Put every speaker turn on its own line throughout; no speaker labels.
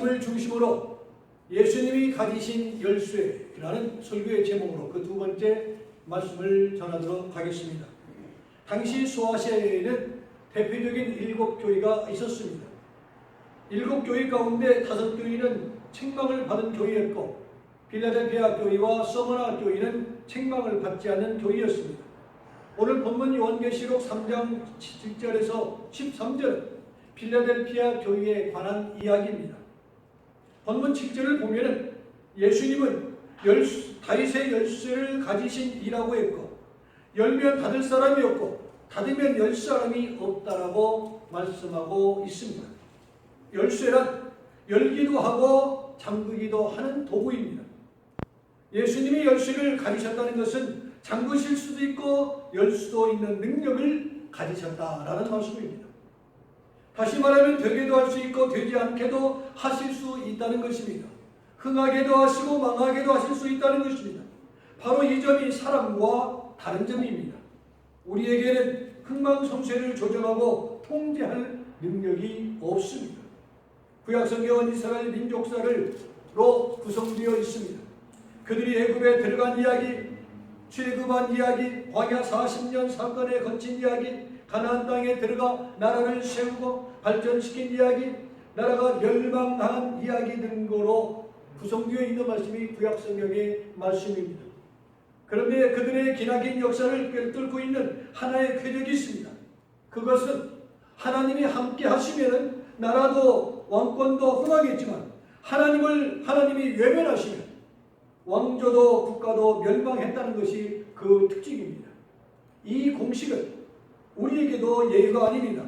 말씀을 중심으로 예수님이 가지신 열쇠라는 설교의 제목으로 그 두 번째 말씀을 전하도록 하겠습니다. 당시 소아시아에는 대표적인 7교회가 있었습니다. 7교회 가운데 5교회는 책망을 받은 교회였고 필라델피아 교회와 서머나 교회는 책망을 받지 않는 교회였습니다. 오늘 본문 요한계시록 3장 7절에서 13절은 필라델피아 교회에 관한 이야기입니다. 본문 7절을 보면 예수님은 다윗의 열쇠를 가지신 이라고 했고 열면 닫을 사람이 없고 닫으면 열 사람이 없다라고 말씀하고 있습니다. 열쇠란 열기도 하고 잠그기도 하는 도구입니다. 예수님이 열쇠를 가지셨다는 것은 잠그실 수도 있고 열 수도 있는 능력을 가지셨다라는 말씀입니다. 다시 말하면 되게도 할 수 있고 되지 않게도 하실 수 있다는 것입니다. 흥하게도 하시고 망하게도 하실 수 있다는 것입니다. 바로 이 점이 사람과 다른 점입니다. 우리에게는 흥망성쇠를 조정하고 통제할 능력이 없습니다. 구약성경은 이스라엘 민족사로 구성되어 있습니다. 그들이 애굽에 들어간 이야기, 출애굽한 이야기, 광야 40년 사건에 거친 이야기, 가나안 땅에 들어가 나라를 세우고 발전시킨 이야기, 나라가 멸망한 이야기 등으로 구성되어 있는 말씀이 구약성경의 말씀입니다. 그런데 그들의 기나긴 역사를 꿰뚫고 있는 하나의 궤적이 있습니다. 그것은 하나님이 함께 하시면 나라도 왕권도 흥하겠지만 하나님이 외면하시면 왕조도 국가도 멸망했다는 것이 그 특징입니다. 이 공식은 우리에게도 예의가 아닙니다.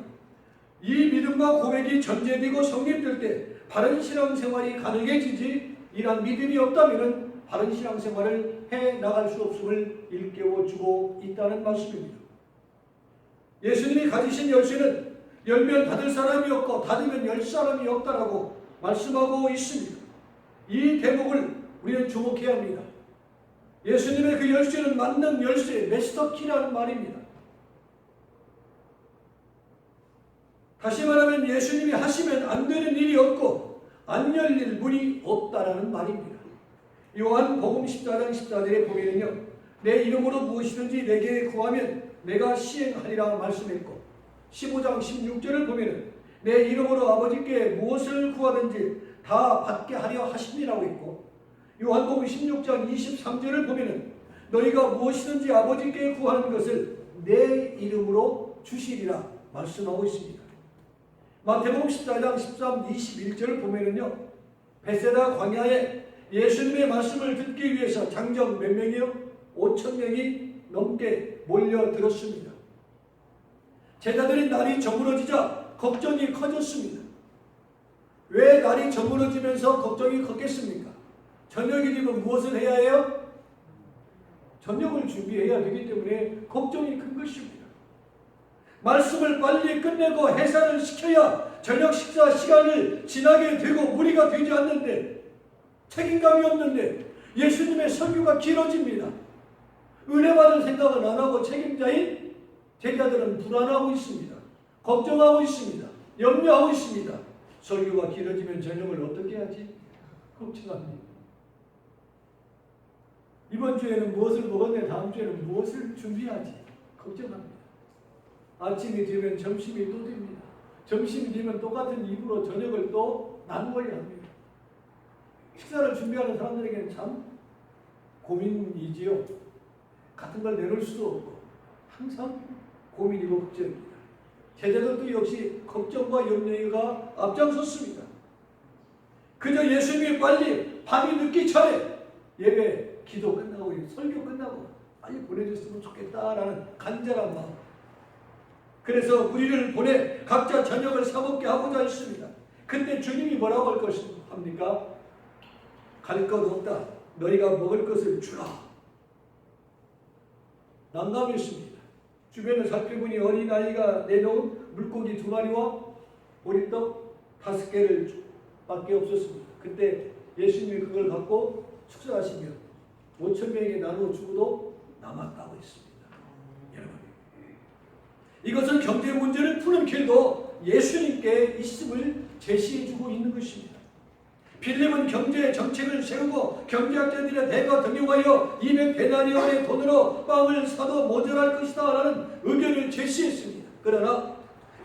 이 믿음과 고백이 전제되고 성립될 때 바른 신앙생활이 가능해지지 이러한 믿음이 없다면 바른 신앙생활을 해나갈 수 없음을 일깨워주고 있다는 말씀입니다. 예수님이 가지신 열쇠는 열면 닫을 사람이 없고 닫으면 열 사람이 없다라고 말씀하고 있습니다. 이 대목을 우리는 주목해야 합니다. 예수님의 그 열쇠는 만능 열쇠, 메스터키라는 말입니다. 다시 말하면 예수님이 하시면 안 되는 일이 없고 안 열릴 문이 없다라는 말입니다. 요한복음 14장 14절에 보면요, 내 이름으로 무엇이든지 내게 구하면 내가 시행하리라 말씀했고 15장 16절을 보면 내 이름으로 아버지께 무엇을 구하든지 다 받게 하려 하심이라고 했고 요한복음 16장 23절을 보면 너희가 무엇이든지 아버지께 구하는 것을 내 이름으로 주시리라 말씀하고 있습니다. 마태복음 14장 13, 21절을 보면요, 베세다 광야에 예수님의 말씀을 듣기 위해서 장정 몇 명이요? 5,000명이 넘게 몰려들었습니다. 제자들이 날이 저물어지자 걱정이 커졌습니다. 왜 날이 저물어지면서 걱정이 컸겠습니까? 저녁이 되면 무엇을 해야 해요? 저녁을 준비해야 되기 때문에 걱정이 큰 것입니다. 말씀을 빨리 끝내고 해산을 시켜야 저녁 식사 시간을 지나게 되고 무리가 되지 않는데, 책임감이 없는데 예수님의 설교가 길어집니다. 은혜 받을 생각은 안 하고 책임자인 제자들은 불안하고 있습니다. 걱정하고 있습니다. 염려하고 있습니다. 설교가 길어지면 저녁을 어떻게 하지? 걱정합니다. 이번 주에는 무엇을 먹었네, 다음 주에는 무엇을 준비하지? 걱정합니다. 아침이 되면 점심이 또 됩니다. 점심이 되면 똑같은 입으로 저녁을 또 나누어야 합니다. 식사를 준비하는 사람들에게는 참 고민이지요. 같은 걸 내놓을 수도 없고 항상 고민이고 걱정입니다. 제자들도 역시 걱정과 염려가 앞장섰습니다. 그저 예수님이 빨리 밤이 늦기 전에 예배, 기도 끝나고 설교 끝나고 빨리 보내줬으면 좋겠다라는 간절한 마음. 그래서 우리를 보내 각자 저녁을 사먹게 하고자 했습니다. 근데 주님이 뭐라고 할 것입니까? 갈 것 없다. 너희가 먹을 것을 주라. 난감했습니다. 주변을 살펴보니 어린아이가 내놓은 물고기 2마리와 보리떡 5개를 밖에 없었습니다. 그때 예수님이 그걸 갖고 축사하시며 5,000명에게 나누어 주고도 남았다고 했습니다. 여러분, 이것은 경제 문제를 푸는 길도 예수님께 있음을 제시해주고 있는 것입니다. 빌립은 경제 정책을 세우고 경제학자들의 대거 등용하여 200데나리온의 돈으로 빵을 사도 모자랄 것이다 라는 의견을 제시했습니다. 그러나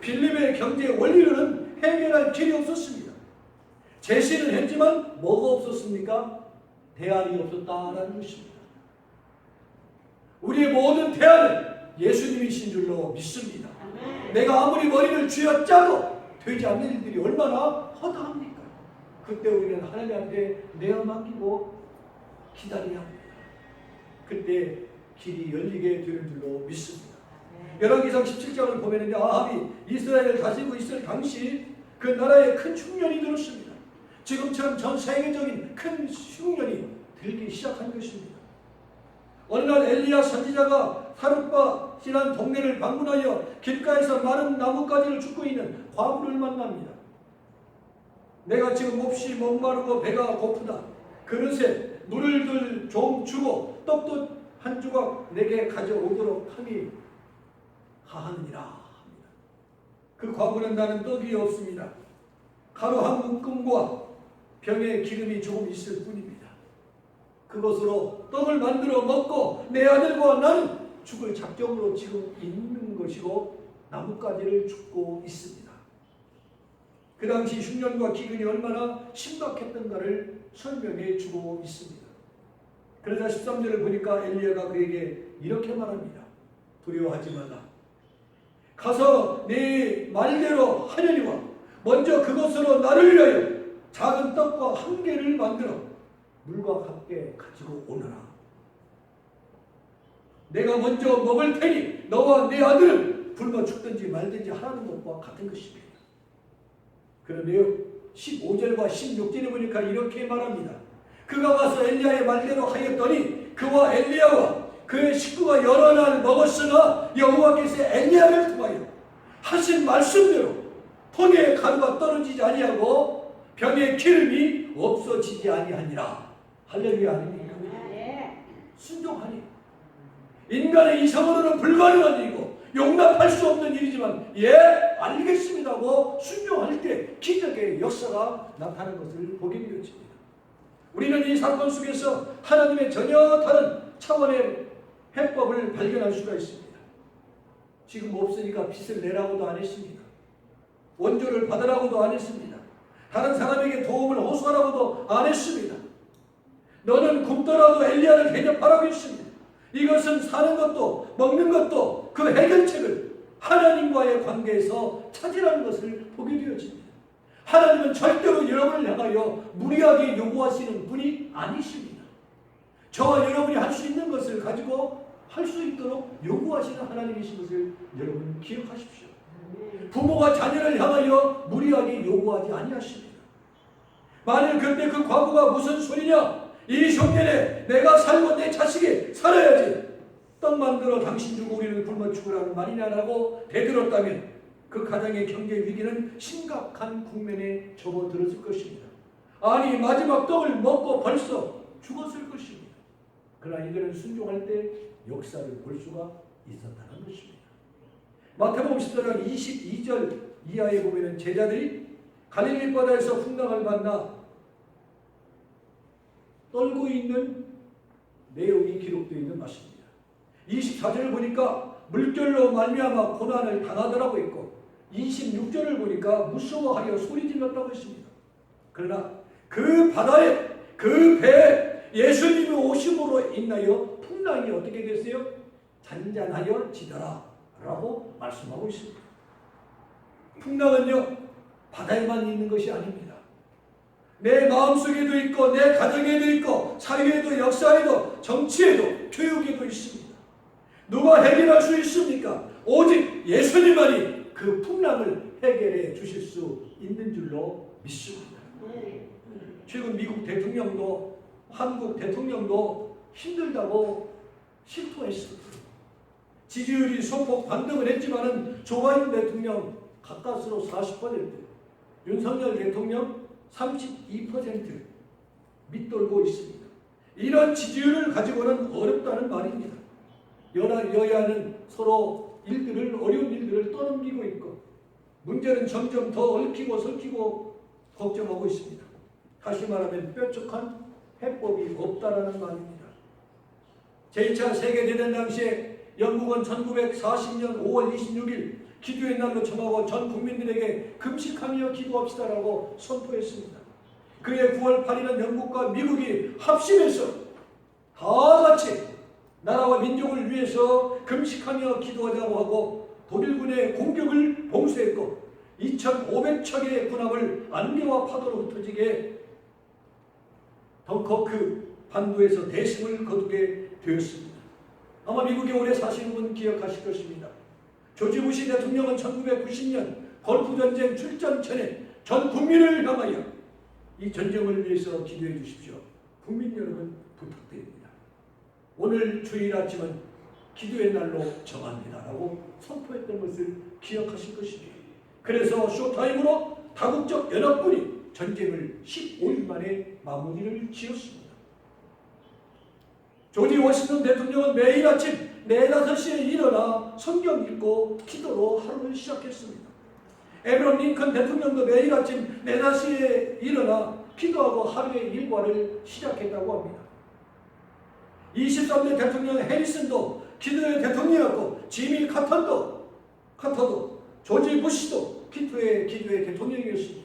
빌립의 경제 원리로는 해결할 길이 없었습니다. 제시는 했지만 뭐가 없었습니까? 대안이 없었다라는 것입니다. 우리의 모든 대안은 예수님이신 줄로 믿습니다. 내가 아무리 머리를 쥐어짜도 되지 않는 일들이 얼마나 허다합니까? 그때 우리는 하나님한테 내어 맡기고 기다려야 합니다. 그때 길이 열리게 되는 줄로 믿습니다. 열왕기상 17장을 보면은 아합이 이스라엘을 다스리고 있을 당시 그 나라에 큰 흉년이 들었습니다. 지금처럼 전 세계적인 큰 흉년이 들기 시작한 것입니다. 어느 날 엘리야 선지자가 사르밧이라는 동네를 방문하여 길가에서 마른 나뭇가지를 줍고 있는 과부를 만납니다. 내가 지금 몹시 목마르고 배가 고프다. 그릇에 물을 좀 주고 떡도 한 조각 내게 가져오도록 함이 하하느니라 합니다. 그 과부는 나는 떡이 없습니다. 가루 한 묶음과 병에 기름이 조금 있을 뿐입니다. 그것으로 떡을 만들어 먹고 내 아들과 나는 죽을 작정으로 지금 있는 것이고 나뭇가지를 줍고 있습니다. 그 당시 흉년과 기근이 얼마나 심각했던가를 설명해 주고 있습니다. 그러자 13절을 보니까 엘리야가 그에게 이렇게 말합니다. 두려워하지 말라. 가서 네 말대로 하려니와 먼저 그것으로 나를 위하여 작은 떡과 한 개를 만들어 물과 함께 가지고 오너라. 내가 먼저 먹을 테니 너와 네 아들은 굶어 죽든지 말든지 하라는 것과 같은 것입니다. 그런데요 15절과 16절에 보니까 이렇게 말합니다. 그가 가서 엘리야의 말대로 하였더니 그와 엘리야와 그의 식구가 여러 날 먹었으나 여호와께서 엘리야를 통하여 하신 말씀대로 통에 가루가 떨어지지 아니하고 병에 기름이 없어지지 아니하니라. 할렐루야 아닙니까? 순종하니 인간의 이성으로는 불가능한 일이고 용납할 수 없는 일이지만 예 알겠습니다고 순종할 때 기적의 역사가 나타나는 것을 보게 되어집니다. 우리는 이 사건 속에서 하나님의 전혀 다른 차원의 해법을 발견할 수가 있습니다. 지금 없으니까 빚을 내라고도 안 했습니다. 원조를 받으라고도 안 했습니다. 다른 사람에게 도움을 호소하라고도 안 했습니다. 너는 굶더라도 엘리야를 대접하라고 했습니다. 이것은 사는 것도 먹는 것도 그 해결책을 하나님과의 관계에서 찾으라는 것을 보게 되어집니다. 하나님은 절대로 여러분을 향하여 무리하게 요구하시는 분이 아니십니다. 저와 여러분이 할 수 있는 것을 가지고 할 수 있도록 요구하시는 하나님이신 것을 여러분 기억하십시오. 부모가 자녀를 향하여 무리하게 요구하지 아니하십니다. 만일 그때 그 과부가 무슨 소리냐? 이 흉년에 내가 살고 내 자식이 살아야지 떡 만들어 당신 주고 우리는 굶어 죽으라는 말이냐라고 대들었다면 그 가정의 경제 위기는 심각한 국면에 접어들었을 것입니다. 아니 마지막 떡을 먹고 벌써 죽었을 것입니다. 그러나 이들은 순종할 때 역사를 볼 수가 있었다는 것입니다. 마태복음 14장 22절 이하에 보면 제자들이 갈릴리 바다에서 풍랑을 만나 떨고 있는 내용이 기록되어 있는 것입니다. 24절을 보니까 물결로 말미암아 고난을 당하더라고 했고 26절을 보니까 무서워하여 소리질렀다고 했습니다. 그러나 그 바다에 그 배에 예수님이 오심으로 인하여 풍랑이 어떻게 됐어요? 잔잔하여 지더라 라고 말씀하고 있습니다. 풍랑은요 바다에만 있는 것이 아닙니다. 내 마음속에도 있고 내 가정에도 있고 사회에도 역사에도 정치에도 교육에도 있습니다. 누가 해결할 수 있습니까? 오직 예수님만이 그 풍랑을 해결해 주실 수 있는 줄로 믿습니다. 최근 미국 대통령도 한국 대통령도 힘들다고 실토했습니다. 지지율이 소폭 반등을 했지만은 조 바이든 대통령 가까스로 40%, 윤석열 대통령 32% 밑돌고 있습니다. 이런 지지율을 가지고는 어렵다는 말입니다. 여야는 서로 어려운 일들을 떠넘기고 있고 문제는 점점 더 얽히고 설키고 걱정하고 있습니다. 다시 말하면 뾰족한 해법이 없다라는 말입니다. 제2차 세계대전 당시에 영국은 1940년 5월 26일 기도의 날로 정하고 전 국민들에게 금식하며 기도합시다라고 선포했습니다. 그해 9월 8일은 영국과 미국이 합심해서 다 같이 나라와 민족을 위해서 금식하며 기도하자고 하고 독일군의 공격을 봉쇄했고 2,500척의 군함을 안개와 파도로 흩어지게 덩커크 반도에서 대승을 거두게 되었습니다. 아마 미국에 오래 사시는 분 기억하실 것입니다. 조지 부시 대통령은 1990년 걸프전쟁 출전 전에 전 국민을 향하여 이 전쟁을 위해서 기도해 주십시오. 국민 여러분 부탁드립니다. 오늘 주일 아침은 기도의 날로 정합니다라고 선포했던 것을 기억하실 것입니다. 그래서 쇼타임으로 다국적 연합군이 전쟁을 15일 만에 마무리를 지었습니다. 조지 워싱턴 대통령은 매일 아침 4, 5시에 일어나 성경 읽고 기도로 하루를 시작했습니다. 에브럼 링컨 대통령도 매일 아침 4, 5시에 일어나 기도하고 하루의 일과를 시작했다고 합니다. 23대 대통령 해리슨도 기도의 대통령이었고 지미 카터도 조지 부시도 기도의 대통령이었습니다.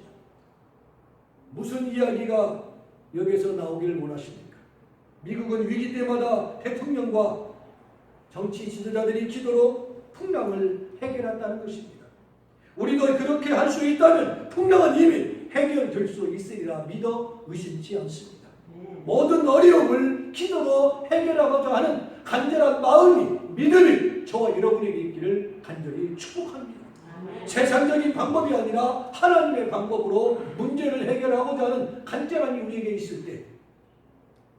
무슨 이야기가 여기서 나오기를 원하십니까? 미국은 위기 때마다 대통령과 정치 지도자들이 기도로 풍랑을 해결한다는 것입니다. 우리도 그렇게 할 수 있다면 풍랑은 이미 해결될 수 있으리라 믿어 의심치 않습니다. 모든 어려움을 기도로 해결하고자 하는 간절한 마음이, 믿음이 저와 여러분에게 있기를 간절히 축복합니다. 세상적인 방법이 아니라 하나님의 방법으로 문제를 해결하고자 하는 간절함이 우리에게 있을 때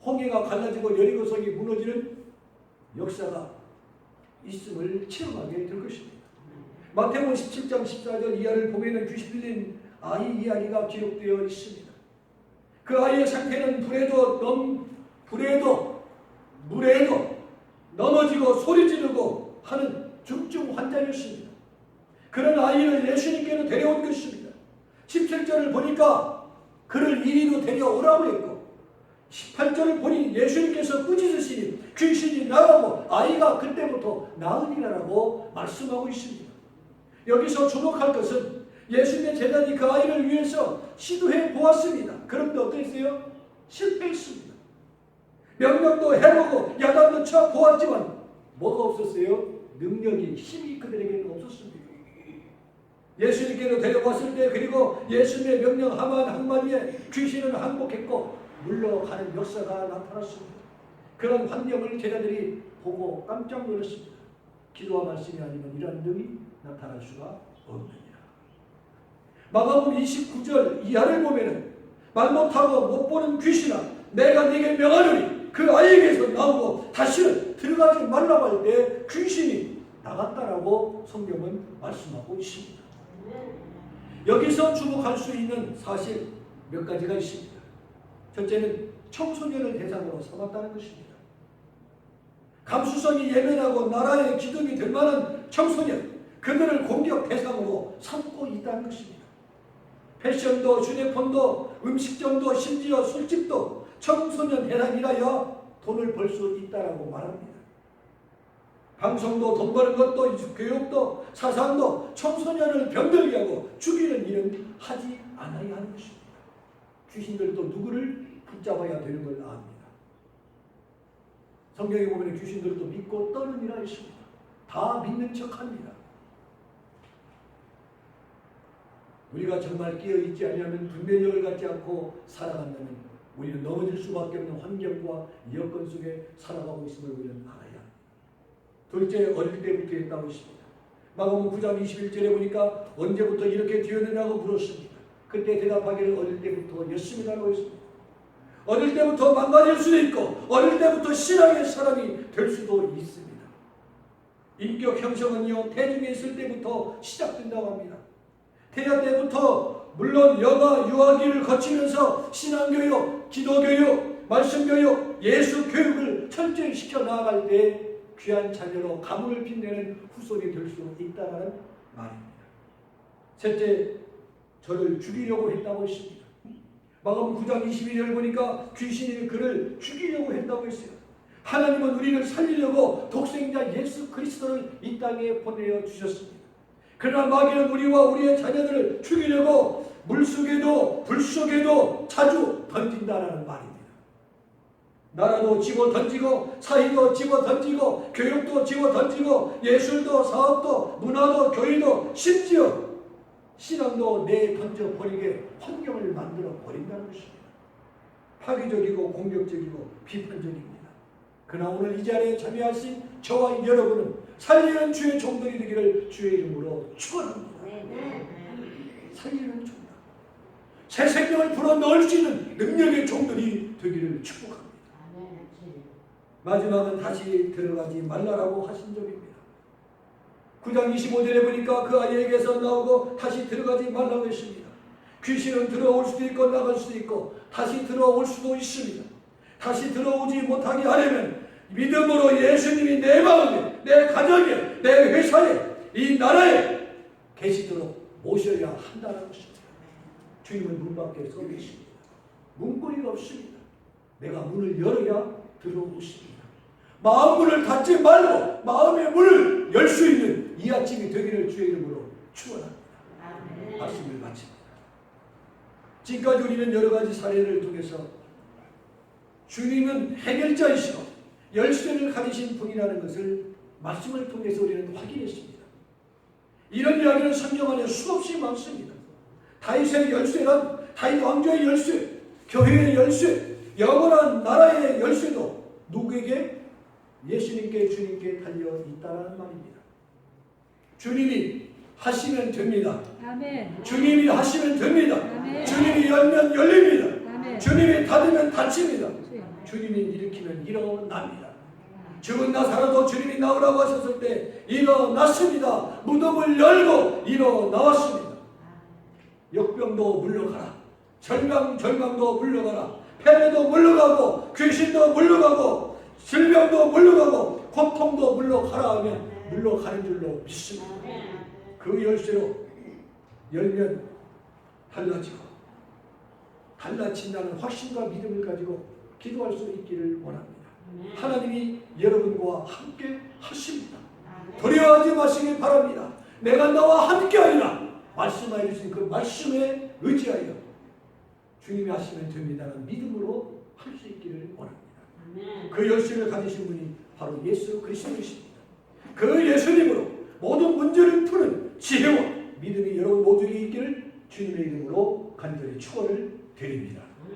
홍해가 갈라지고 여리고성이 무너지는 역사가 있음을 체험하게 될 것입니다. 마태복음 17장 14절 이하를 보면 귀신 들린 아이 이야기가 기록되어 있습니다. 그 아이의 상태는 물에도 넘어지고 소리 지르고 하는 중증 환자였습니다. 그런 아이를 예수님께로 데려온 것입니다. 17절을 보니까 그를 이리로 데려오라고 했고 18절을 보니 예수님께서 꾸짖으시니 귀신이 나가고 아이가 그때부터 나으니라라고 말씀하고 있습니다. 여기서 주목할 것은 예수님의 제자들이 그 아이를 위해서 시도해 보았습니다. 그런데 어땠어요? 실패했습니다. 명령도 해보고 야단도 쳐 보았지만 뭐가 없었어요? 능력이, 힘이 그들에게는 없었습니다. 예수님께로 데려왔을 때 그리고 예수님의 명령 한마디에 귀신은 항복했고 물러가는 역사가 나타났습니다. 그런 환경을 제자들이 보고 깜짝 놀랐습니다. 기도와 말씀이 아니면 이런 능이 나타날 수가 없느니라. 마가복음 29절 이하를 보면은 말 못하고 못 보는 귀신아 내가 네게 명하노니 그 아이에게서 나오고 다시는 들어가지 말라고 할 때 귀신이 나갔다라고 성경은 말씀하고 있습니다. 여기서 주목할 수 있는 사실 몇 가지가 있습니다. 첫째는 청소년을 대상으로 삼았다는 것입니다. 감수성이 예민하고 나라의 기둥이 될 만한 청소년, 그들을 공격 대상으로 삼고 있다는 것입니다. 패션도, 휴대폰도, 음식점도, 심지어 술집도 청소년 대상이라야 돈을 벌 수 있다라고 말합니다. 방송도, 돈 버는 것도, 교육도, 사상도 청소년을 병들게 하고 죽이는 일은 하지 않아야 하는 것입니다. 귀신들도 누구를 붙잡아야 되는 걸 압니다. 성경에 보면 귀신들도 믿고 떠느니라 했습니다. 다 믿는 척합니다. 우리가 정말 깨어있지 않으면 분별력을 갖지 않고 살아간다면 우리는 넘어질 수밖에 없는 환경과 여건 속에 살아가고 있음을 우리는 알아야 합니다. 둘째, 어릴 때부터 했다고 했습니다. 마가복음 9장 21절에 보니까 언제부터 이렇게 되었느냐고 물었습니다. 그때 대답하기를 어릴 때부터였습니다라고 했습니다. 어릴 때부터 망가질 수도 있고 어릴 때부터 신앙의 사람이 될 수도 있습니다. 인격 형성은요 태중에 있을 때부터 시작된다고 합니다. 태아 때부터 물론 여가 유아기를 거치면서 신앙교육, 기도교육, 말씀교육, 예수교육을 철저히 시켜 나아갈 때 귀한 자녀로 가문을 빛내는 후손이 될 수 있다는 말입니다. 셋째, 저를 죽이려고 했다고 했습니다. 마가복음 9장 22절 보니까 귀신이 그를 죽이려고 했다고 했어요. 하나님은 우리를 살리려고 독생자 예수 그리스도를 이 땅에 보내어 주셨습니다. 그러나 마귀는 우리와 우리의 자녀들을 죽이려고 물속에도 불속에도 자주 던진다라는 말입니다. 나라도 집어 던지고 사회도 집어 던지고 교육도 집어 던지고 예술도 사업도 문화도 교회도 심지어 신앙도 내던져 버리게 환경을 만들어 버린다는 것입니다. 파괴적이고 공격적이고 비판적입니다. 그러나 오늘 이 자리에 참여하신 저와 여러분은 살리는 주의 종들이 되기를 주의 이름으로 축원합니다. 살리는 종들, 새 생명을 불어넣을 수 있는 능력의 종들이 되기를 축복합니다. 마지막은 다시 들어가지 말라라고 하신 적입니다. 9장 25절에 보니까 그 아이에게서 나오고 다시 들어가지 말라고 했습니다. 귀신은 들어올 수도 있고 나갈 수도 있고 다시 들어올 수도 있습니다. 다시 들어오지 못하게 하려면 믿음으로 예수님이 내 마음에, 내 가정에, 내 회사에, 이 나라에 계시도록 모셔야 한다는 것입니다. 주님은 문 밖에 서 계십니다. 문고리가 없습니다. 내가 문을 열어야 들어오십니다. 마음 문을 닫지 말고 마음의 문을 열 수 있는 이 아침이 되기를 주의 이름으로 축원합니다. 말씀을 마칩니다. 지금까지 우리는 여러 가지 사례를 통해서 주님은 해결자이시고 열쇠를 가지신 분이라는 것을 말씀을 통해서 우리는 확인했습니다. 이런 이야기는 성경 안에 수없이 많습니다. 다윗의 열쇠란 다윗 왕조의 열쇠, 교회의 열쇠, 영원한 나라의 열쇠도 누구에게? 예수님께 주님께 달려 있다는 말입니다. 주님이 하시면 됩니다.
아멘.
주님이 하시면 됩니다.
아멘.
주님이 열면 열립니다.
아멘.
주님이 닫으면 닫힙니다.
주여.
주님이 일으키면 일어납니다. 죽은 나사로도 주님이 나오라고 하셨을 때 일어났습니다. 무덤을 열고 일어나왔습니다. 역병도 물러가라. 절망도 물러가라. 패배도 물러가고 귀신도 물러가고 질병도 물러가고 고통도 물러가라 하면 물러가는 줄로 믿습니다. 그 열쇠로 열면 달라지고 달라진다는 확신과 믿음을 가지고 기도할 수 있기를 원합니다. 하나님이 여러분과 함께 하십니다. 두려워하지 마시기 바랍니다. 내가 너와 함께하리라 말씀하여 주신 그 말씀에 의지하여 주님이 하시면 됩니다는 믿음으로 할 수 있기를 원합니다. 그 열쇠를 가지신 분이 바로 예수 그리스도이십니다. 그 예수님으로 모든 문제를 푸는 지혜와 믿음이 여러분 모두에게 있기를 주님의 이름으로 간절히 축원을 드립니다.